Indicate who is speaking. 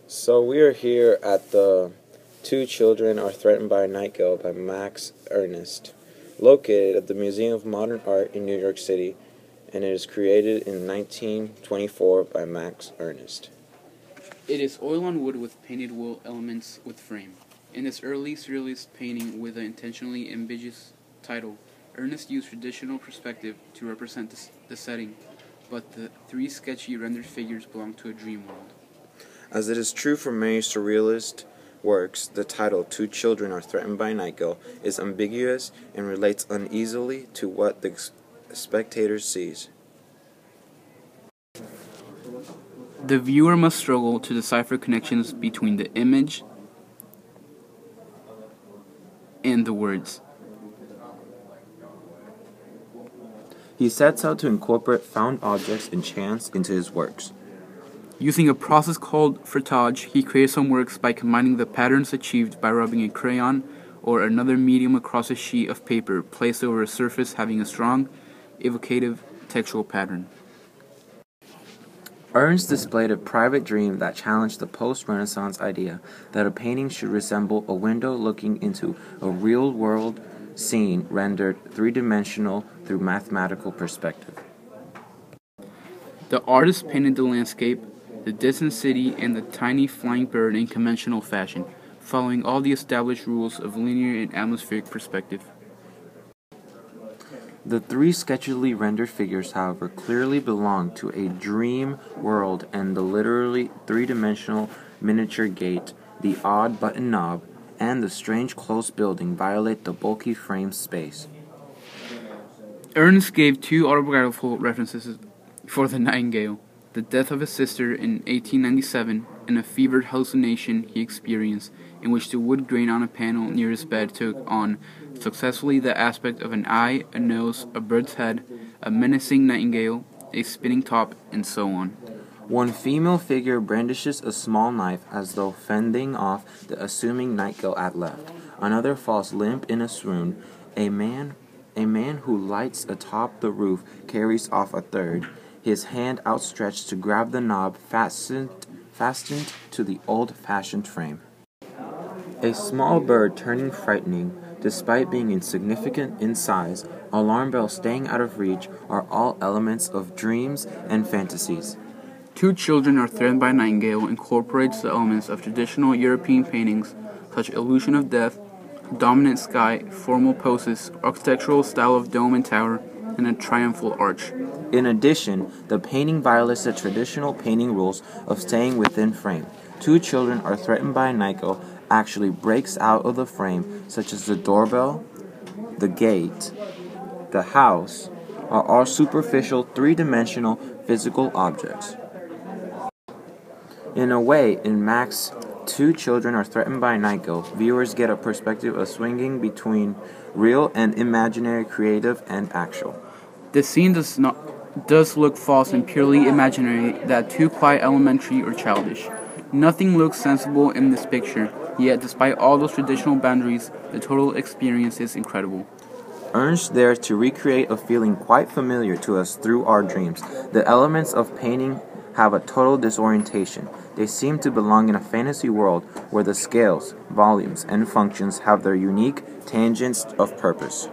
Speaker 1: So we are here at the Two Children Are Threatened by Nightingale by Max Ernst, located at the Museum of Modern Art in New York City, and it is created in 1924 by Max Ernst.
Speaker 2: It is oil on wood with painted wool elements with frame. In this early surrealist painting with an intentionally ambiguous title, Ernst used traditional perspective to represent the setting, but the three sketchy rendered figures belong to a dream world.
Speaker 1: As it is true for many surrealist works, the title Two Children Are Threatened by Nightingale is ambiguous and relates uneasily to what the spectator sees.
Speaker 2: The viewer must struggle to decipher connections between the image and the words.
Speaker 1: He sets out to incorporate found objects and chance into his works.
Speaker 2: Using a process called frottage, he created some works by combining the patterns achieved by rubbing a crayon or another medium across a sheet of paper placed over a surface having a strong, evocative textual pattern.
Speaker 1: Ernst displayed a private dream that challenged the post-Renaissance idea that a painting should resemble a window looking into a real-world scene rendered three-dimensional through mathematical perspective.
Speaker 2: The artist painted the landscape, the distant city, and the tiny flying bird in conventional fashion, following all the established rules of linear and atmospheric perspective.
Speaker 1: The three sketchily rendered figures, however, clearly belong to a dream world, and the literally three-dimensional miniature gate, the odd button knob, and the strange closed building violate the bulky frame space.
Speaker 2: Ernst gave two autobiographical references for the Nightingale: the death of his sister in 1897 and a fevered hallucination he experienced in which the wood grain on a panel near his bed took on successfully the aspect of an eye, a nose, a bird's head, a menacing nightingale, a spinning top, and so on.
Speaker 1: One female figure brandishes a small knife as though fending off the assuming nightingale at left. Another falls limp in a swoon. A man who lights atop the roof carries off a third, his hand outstretched to grab the knob fastened to the old-fashioned frame. A small bird turning frightening, despite being insignificant in size, alarm bells staying out of reach are all elements of dreams and fantasies.
Speaker 2: Two Children Are Threatened by Nightingale incorporates the elements of traditional European paintings such as illusion of death, dominant sky, formal poses, architectural style of dome and tower, and a triumphal arch.
Speaker 1: In addition, the painting violates the traditional painting rules of staying within frame. Two Children Are Threatened by Nightingale actually breaks out of the frame, such as the doorbell, the gate, the house, are all superficial, three-dimensional physical objects. In a way, in Max Two Children Are Threatened by Nightingale, viewers get a perspective of swinging between real and imaginary, creative and actual.
Speaker 2: The scene does look false and purely imaginary, that too quite elementary or childish. Nothing looks sensible in this picture, yet despite all those traditional boundaries, the total experience is incredible.
Speaker 1: Ernst dares to recreate a feeling quite familiar to us through our dreams. The elements of painting have a total disorientation. They seem to belong in a fantasy world where the scales, volumes, and functions have their unique tangents of purpose.